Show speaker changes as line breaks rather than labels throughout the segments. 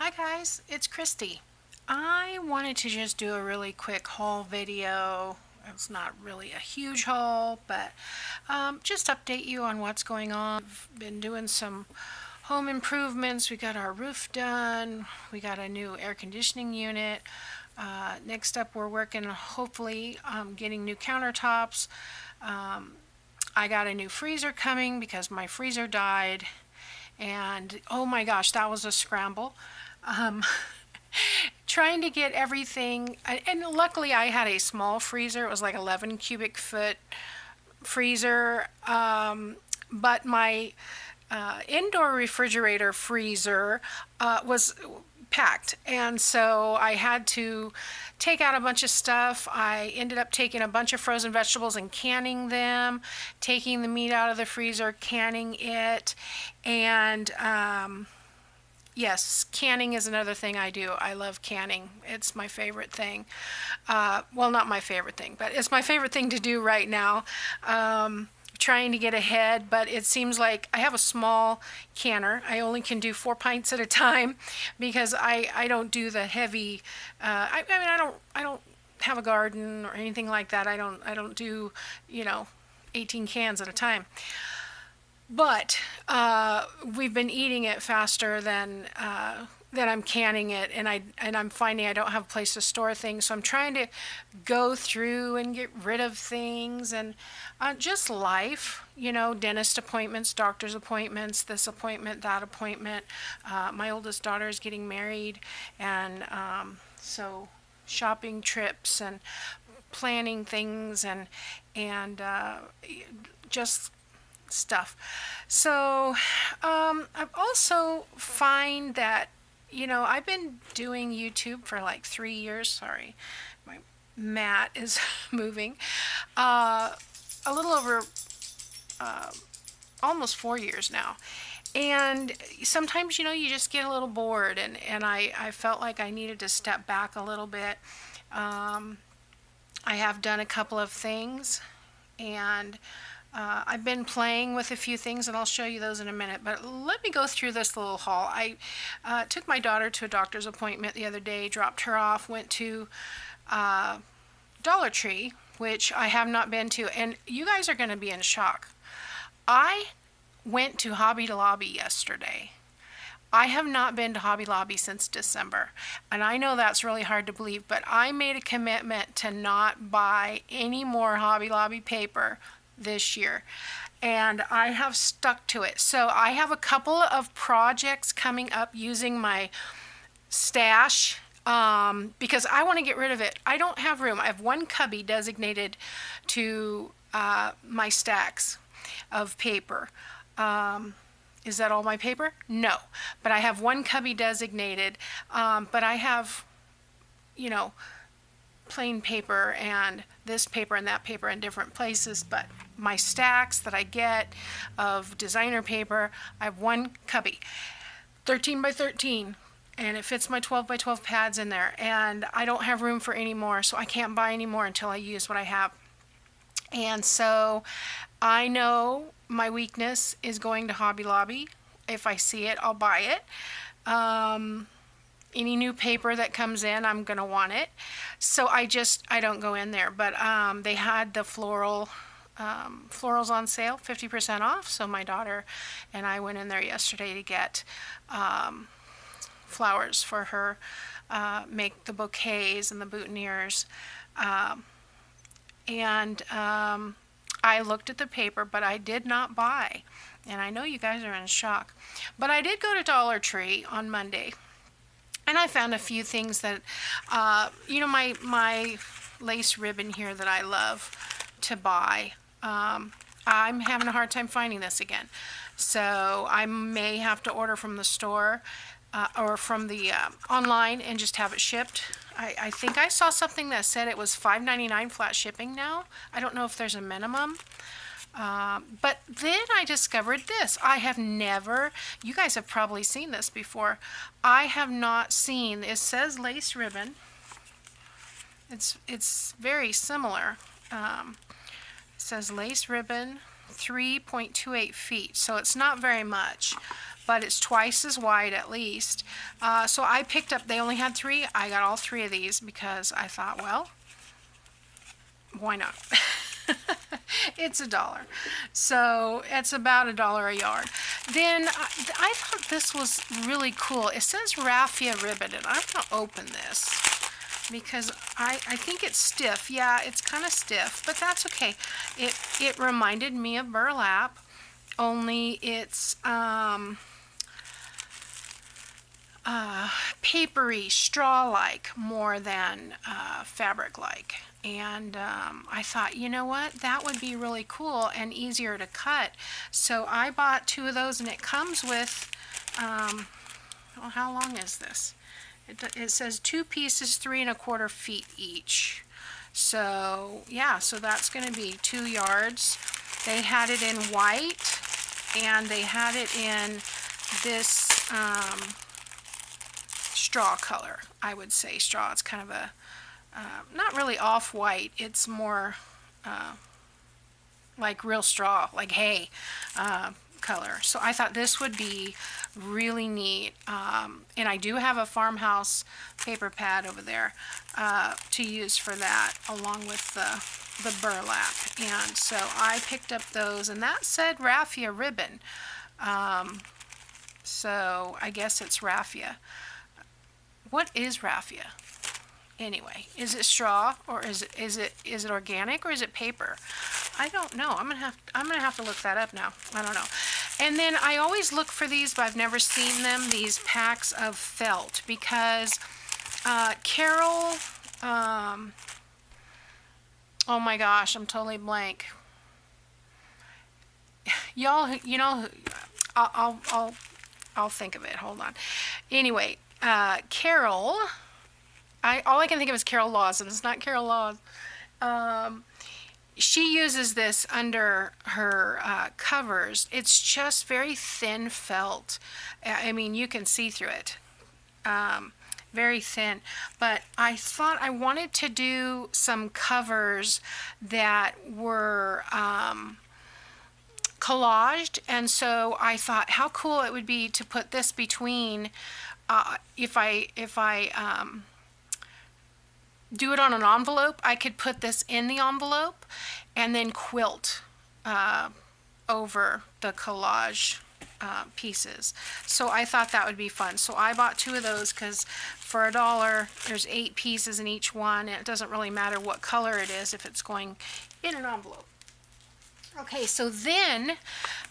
Hi guys, it's Kristi. I wanted to just do a really quick haul video. It's not really a huge haul, but just update you on what's going on. I've been doing some home improvements. We got our roof done. We got a new air conditioning unit. Next up, we're working hopefully getting new countertops. I got a new freezer coming because my freezer died. And oh my gosh, that was a scramble. Um, Trying to get everything, and luckily I had a small freezer. It was like 11 cubic foot freezer, but my indoor refrigerator freezer was packed, and so I had to take out a bunch of stuff. I ended up taking a bunch of frozen vegetables and canning them, taking the meat out of the freezer, canning it, and yes, canning is another thing I do. I love canning. It's my favorite thing. Well, not my favorite thing, but it's my favorite thing to do right now. Trying to get ahead, but it seems like I have a small canner. I only can do 4 pints at a time because I don't do the heavy. I mean, I don't have a garden or anything like that. I don't do 18 cans at a time. But we've been eating it faster than I'm canning it, and I'm finding I don't have a place to store things. So I'm trying to go through and get rid of things, and just life, dentist appointments, doctor's appointments, this appointment, that appointment. My oldest daughter is getting married, and so shopping trips and planning things and just stuff. So I've also find that I've been doing YouTube for like 3 years. Sorry, my mat is moving. A little over almost 4 years now. And sometimes you just get a little bored, and I felt like I needed to step back a little bit. I have done a couple of things, and I've been playing with a few things, and I'll show you those in a minute. But let me go through this little haul. I took my daughter to a doctor's appointment the other day, dropped her off, went to Dollar Tree, which I have not been to. And you guys are going to be in shock. I went to Hobby Lobby yesterday. I have not been to Hobby Lobby since December, and I know that's really hard to believe, but I made a commitment to not buy any more Hobby Lobby paper this year, and I have stuck to it. So I have a couple of projects coming up using my stash because I want to get rid of it. I don't have room. I have one cubby designated to my stacks of paper. Is that all my paper? No, but I have one cubby designated, but I have plain paper and this paper and that paper in different places. But my stacks that I get of designer paper, I have one cubby, 13 by 13, and it fits my 12 by 12 pads in there, and I don't have room for any more, so I can't buy any more until I use what I have. And so I know my weakness is going to Hobby Lobby. If I see it, I'll buy it. Any new paper that comes in, I'm going to want it. So I don't go in there. But they had the florals on sale, 50% off. So my daughter and I went in there yesterday to get flowers for her, make the bouquets and the boutonnieres. I looked at the paper, but I did not buy. And I know you guys are in shock. But I did go to Dollar Tree on Monday. And I found a few things that, my lace ribbon here that I love to buy. I'm having a hard time finding this again. So I may have to order from the store or from the online and just have it shipped. I think I saw something that said it was $5.99 flat shipping now. I don't know if there's a minimum. But then I discovered this. I have never, you guys have probably seen this before. I have not seen, it says lace ribbon. It's very similar. It says lace ribbon, 3.28 feet. So it's not very much. but it's twice as wide at least. So I picked up, they only had 3. I got all 3 of these because I thought, well, why not? It's $1. So it's about $1 a yard. Then I thought this was really cool. It says raffia ribbon, and I'm going to open this because I think it's stiff. Yeah, it's kind of stiff, but that's okay. It reminded me of burlap, only it's papery, straw-like more than fabric-like. And I thought, you know what, that would be really cool and easier to cut. So I bought 2 of those, and it comes with, well, how long is this? It says 2 pieces, 3 1/4 feet each. So yeah, so that's going to be 2 yards. They had it in white, and they had it in this straw color. I would say straw. It's kind of a not really off-white. It's more like real straw, like hay color. So I thought this would be really neat. And I do have a farmhouse paper pad over there to use for that, along with the burlap. And so I picked up those, and that said raffia ribbon. So I guess it's raffia. What is raffia? Anyway, is it straw, or is it organic, or is it paper? I don't know. I'm gonna have to look that up now. I don't know. And then I always look for these, but I've never seen them. These packs of felt, because Carol. Oh my gosh, I'm totally blank. Y'all, you know, I'll think of it. Hold on. Anyway, Carol. All I can think of is Carol Lawson. It's not Carol Laws. She uses this under her covers. It's just very thin felt. I mean, you can see through it. Very thin. But I thought I wanted to do some covers that were collaged, and so I thought how cool it would be to put this between. If I do it on an envelope, I could put this in the envelope and then quilt over the collage pieces. So I thought that would be fun. So I bought 2 of those because for $1 there's 8 pieces in each one, and it doesn't really matter what color it is if it's going in an envelope. Okay, so then did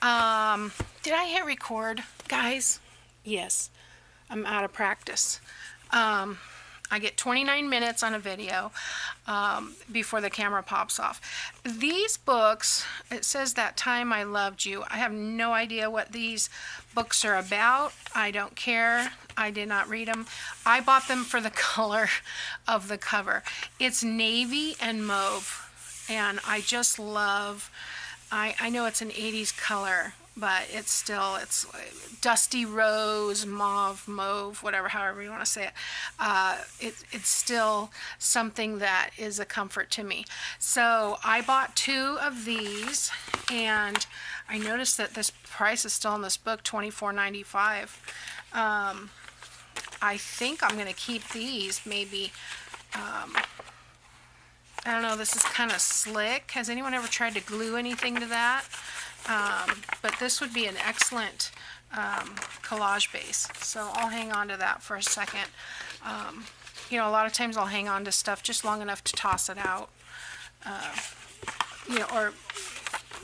I hit record, guys? Yes, I'm out of practice. I get 29 minutes on a video before the camera pops off. These books, it says That Time I Loved You. I have no idea what these books are about. I don't care. I did not read them. I bought them for the color of the cover. It's navy and mauve, and I just love, I know it's an 80s color, but it's dusty rose, mauve, whatever, however you want to say it. It's still something that is a comfort to me. So I bought 2 of these, and I noticed that this price is still on this book, $24.95. I think I'm going to keep these, maybe. I don't know, this is kind of slick. Has anyone ever tried to glue anything to that? But this would be an excellent collage base. So I'll hang on to that for a second. You know, a lot of times I'll hang on to stuff just long enough to toss it out. You know, or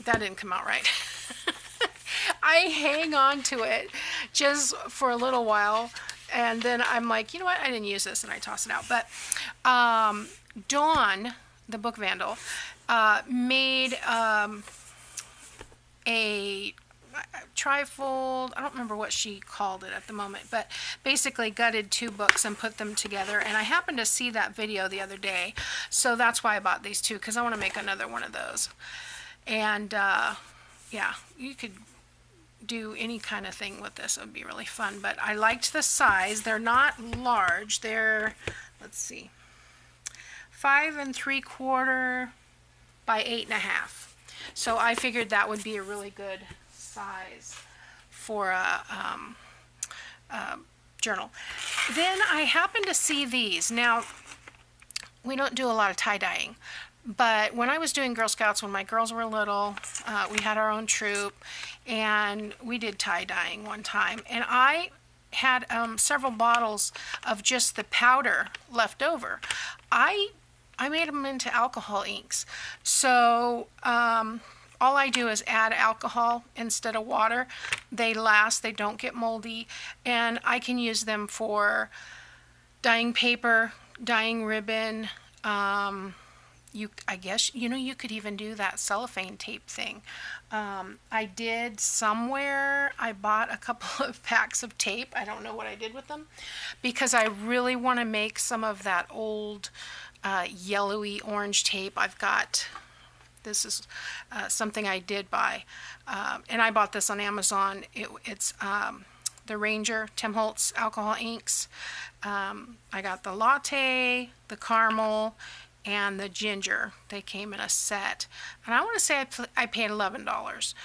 that didn't come out right. I hang on to it just for a little while, and then I'm like, you know what, I didn't use this, and I toss it out. But Dawn, the book vandal, made a trifold, I don't remember what she called it at the moment, but basically gutted 2 books and put them together. And I happened to see that video the other day, so that's why I bought these 2, because I want to make another one of those. And yeah, you could do any kind of thing with this. It would be really fun. But I liked the size. They're not large. They're, let's see, 5 3/4 by 8 1/2. So I figured that would be a really good size for a journal. Then I happened to see these. Now, we don't do a lot of tie-dyeing, but when I was doing Girl Scouts, when my girls were little, we had our own troop, and we did tie-dyeing one time. And I had several bottles of just the powder left over. I made them into alcohol inks. So all I do is add alcohol instead of water. They last, they don't get moldy, and I can use them for dyeing paper, dyeing ribbon. I guess, you could even do that cellophane tape thing. I did somewhere, I bought a couple of packs of tape. I don't know what I did with them, because I really want to make some of that old yellowy orange tape. I've got, this is something I did buy, and I bought this on Amazon. It's the Ranger Tim Holtz alcohol inks. I got the latte, the caramel, and the ginger. They came in a set, and I want to say I paid $11.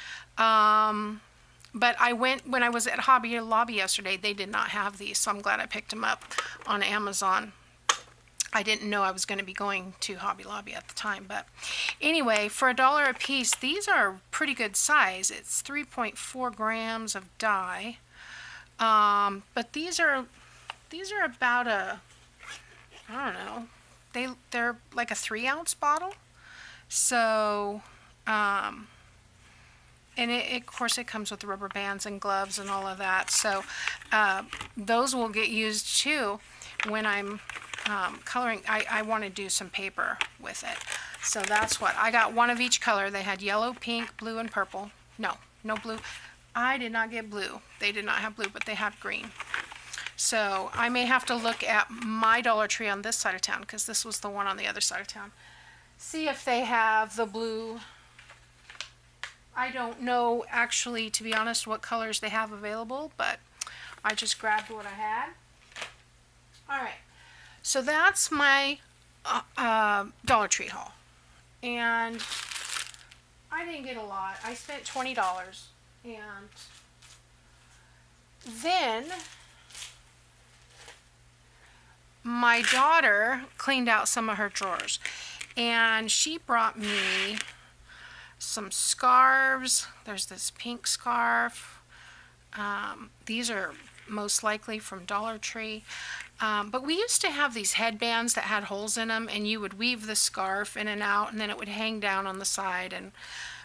But when I was at Hobby Lobby yesterday, they did not have these, so I'm glad I picked them up on Amazon. I didn't know I was going to be going to Hobby Lobby at the time, but anyway, for $1 a piece, these are pretty good size. It's 3.4 grams of dye, but these are about I don't know. They're like a 3-ounce bottle. So, and of course it comes with rubber bands and gloves and all of that. So those will get used too when I'm coloring. I want to do some paper with it. So that's what. I got one of each color. They had yellow, pink, blue, and purple. No blue. I did not get blue. They did not have blue, but they had green. So I may have to look at my Dollar Tree on this side of town, because this was the one on the other side of town. See if they have the blue. I don't know, actually, to be honest, what colors they have available, but I just grabbed what I had. All right. So that's my Dollar Tree haul. And I didn't get a lot. I spent $20. And then my daughter cleaned out some of her drawers, and she brought me some scarves. There's this pink scarf. These are most likely from Dollar Tree. But we used to have these headbands that had holes in them, and you would weave the scarf in and out, and then it would hang down on the side. And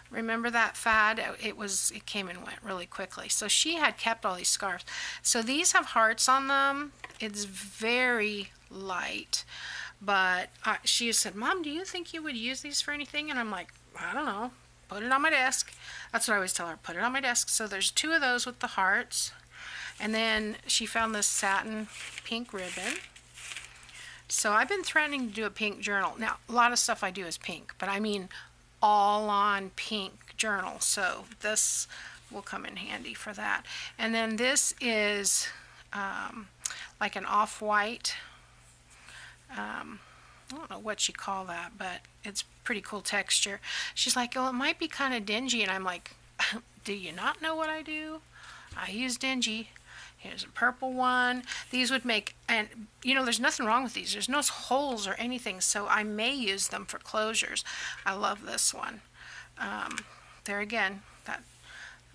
remember that fad? It came and went really quickly. So she had kept all these scarves. So these have hearts on them. It's very light, but she said, "Mom, do you think you would use these for anything?" And I'm like, "I don't know. Put it on my desk." That's what I always tell her. Put it on my desk. So there's 2 of those with the hearts. And then she found this satin pink ribbon. So I've been threatening to do a pink journal. Now, a lot of stuff I do is pink, but I mean all on pink journal. So this will come in handy for that. And then this is like an off-white. I don't know what you call that, but it's pretty cool texture. She's like, "Oh, it might be kind of dingy." And I'm like, "Do you not know what I do? I use dingy." Here's a purple one. These would make, and there's nothing wrong with these. There's no holes or anything, so I may use them for closures. I love this one. There again, that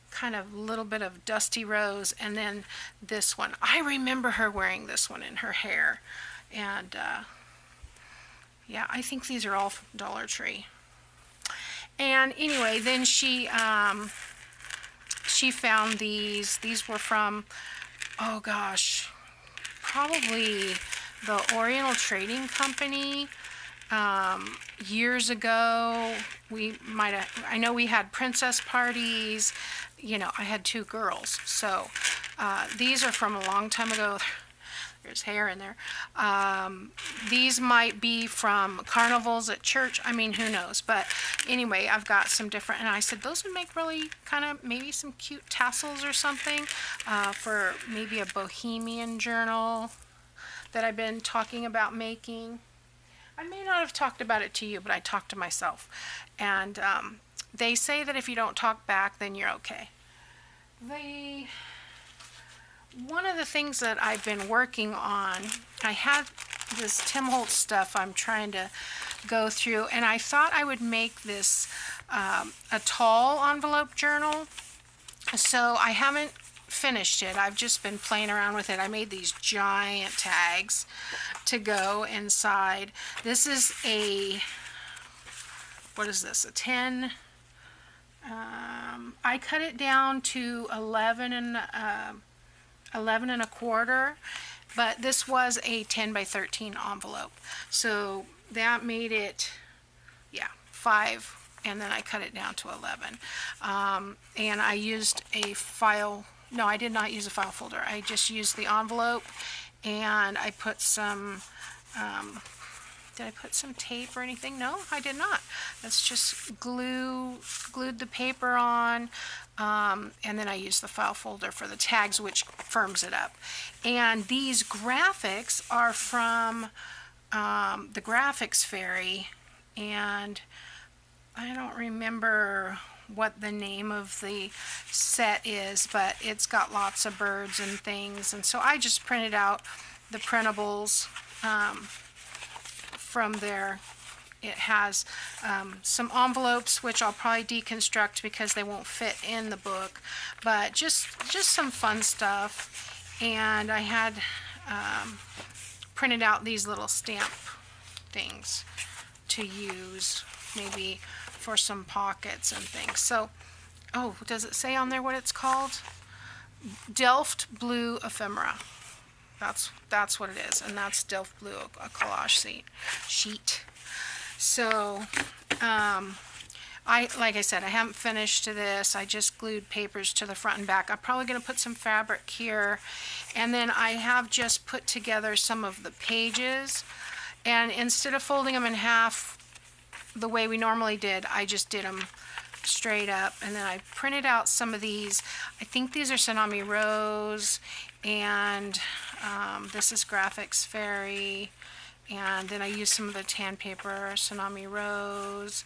kind of little bit of dusty rose, and then this one. I remember her wearing this one in her hair, and yeah, I think these are all from Dollar Tree. And anyway, then she found these. These were from, oh gosh, probably the Oriental Trading Company. Years ago, I know we had princess parties. I had 2 girls, so these are from a long time ago. There's hair in there. These might be from carnivals at church. I mean, who knows? But anyway, I've got some different, and I said those would make really kind of maybe some cute tassels or something for maybe a bohemian journal that I've been talking about making. I may not have talked about it to you, but I talked to myself. And they say that if you don't talk back, then you're okay. One of the things that I've been working on, I had this Tim Holtz stuff I'm trying to go through, and I thought I would make this a tall envelope journal. So I haven't finished it. I've just been playing around with it. I made these giant tags to go inside. This is what is this, a 10? I cut it down to 11 and 11 1/4, but this was a 10 by 13 envelope. So that made it, yeah, 5, and then I cut it down to 11. And I used a file, no, I did not use a file folder. I just used the envelope, and I put some, did I put some tape or anything? No, I did not. That's just glued the paper on, and then I used the file folder for the tags, which firms it up. And these graphics are from the Graphics Fairy, and I don't remember what the name of the set is, but it's got lots of birds and things, and so I just printed out the printables from there. It has some envelopes, which I'll probably deconstruct because they won't fit in the book, but just some fun stuff. And I had printed out these little stamp things to use, maybe for some pockets and things. So, oh, does it say on there what it's called? Delft Blue Ephemera. That's what it is, and that's Delft Blue, a collage sheet. So, like I said, I haven't finished this. I just glued papers to the front and back. I'm probably going to put some fabric here, and then I have just put together some of the pages, and instead of folding them in half the way we normally did, I just did them straight up, and then I printed out some of these. I think these are Tsunami Rose, and this is Graphics Fairy, and then I used some of the tan paper, Tsunami Rose,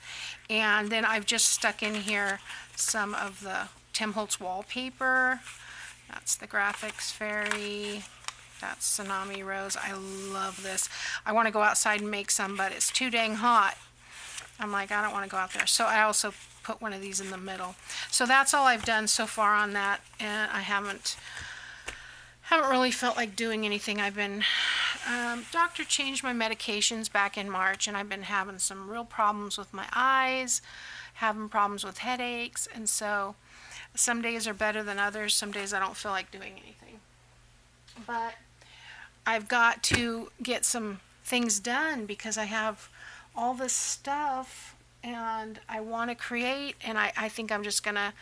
and then I've just stuck in here some of the Tim Holtz wallpaper. That's the Graphics Fairy. That's Tsunami Rose. I love this. I want to go outside and make some, but it's too dang hot. I'm like, I don't want to go out there. So I also put one of these in the middle. So that's all I've done so far on that, and I haven't really felt like doing anything. I've been, doctor changed my medications back in March, and I've been having some real problems with my eyes, having problems with headaches, and so some days are better than others. Some days I don't feel like doing anything. But I've got to get some things done because I have all this stuff and I want to create, and I think I'm just going to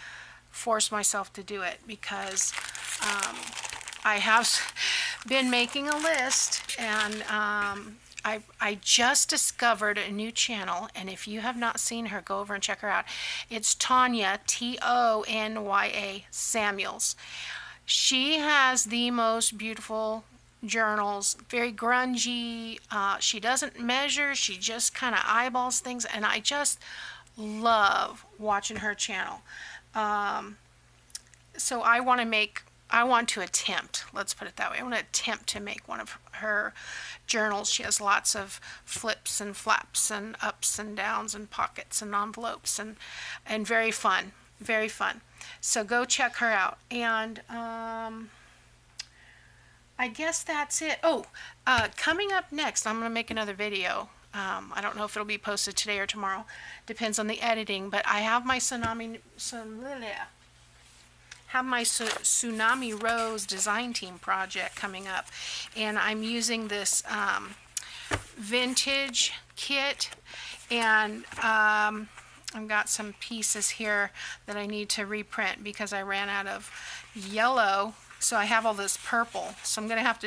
force myself to do it because I have been making a list, and I just discovered a new channel, and if you have not seen her, go over and check her out. It's Tonya, Tony Samuels. She has the most beautiful journals, very grungy. She doesn't measure, she just kind of eyeballs things, and I just love watching her channel. So I want to attempt, let's put it that way, I want to attempt to make one of her journals. She has lots of flips and flaps and ups and downs and pockets and envelopes, and very fun, very fun. So go check her out. And I guess that's it. Oh, coming up next, I'm going to make another video. I don't know if it'll be posted today or tomorrow. Depends on the editing. But I have my Tsunami Rose design team project coming up, and I'm using this vintage kit, and I've got some pieces here that I need to reprint because I ran out of yellow. So I have all this purple. So I'm going to have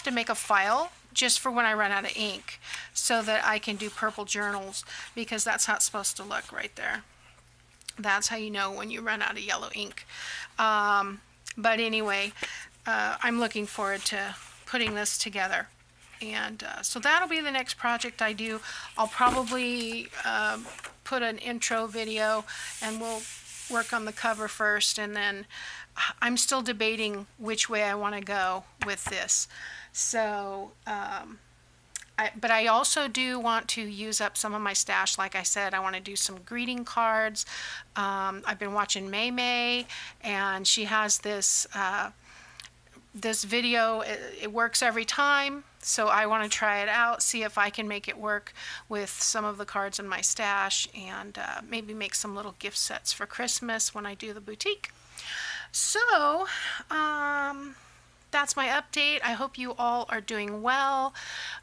to make a file just for when I run out of ink so that I can do purple journals, because that's how it's supposed to look right there. That's how you know when you run out of yellow ink. But anyway, I'm looking forward to putting this together. And so that'll be the next project I do. I'll probably put an intro video, and we'll work on the cover first, and then I'm still debating which way I want to go with this. So, but I also do want to use up some of my stash. Like I said, I want to do some greeting cards. I've been watching May May, and she has this this video. It works every time, so I want to try it out, see if I can make it work with some of the cards in my stash, and maybe make some little gift sets for Christmas when I do the boutique. So, that's my update. I hope you all are doing well.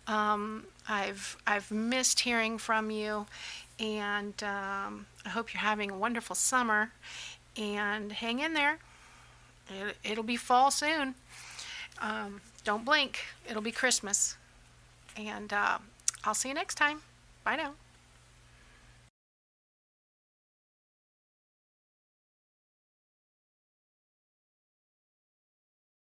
I've missed hearing from you, and I hope you're having a wonderful summer. And hang in there. It'll be fall soon. Don't blink. It'll be Christmas. And I'll see you next time. Bye now.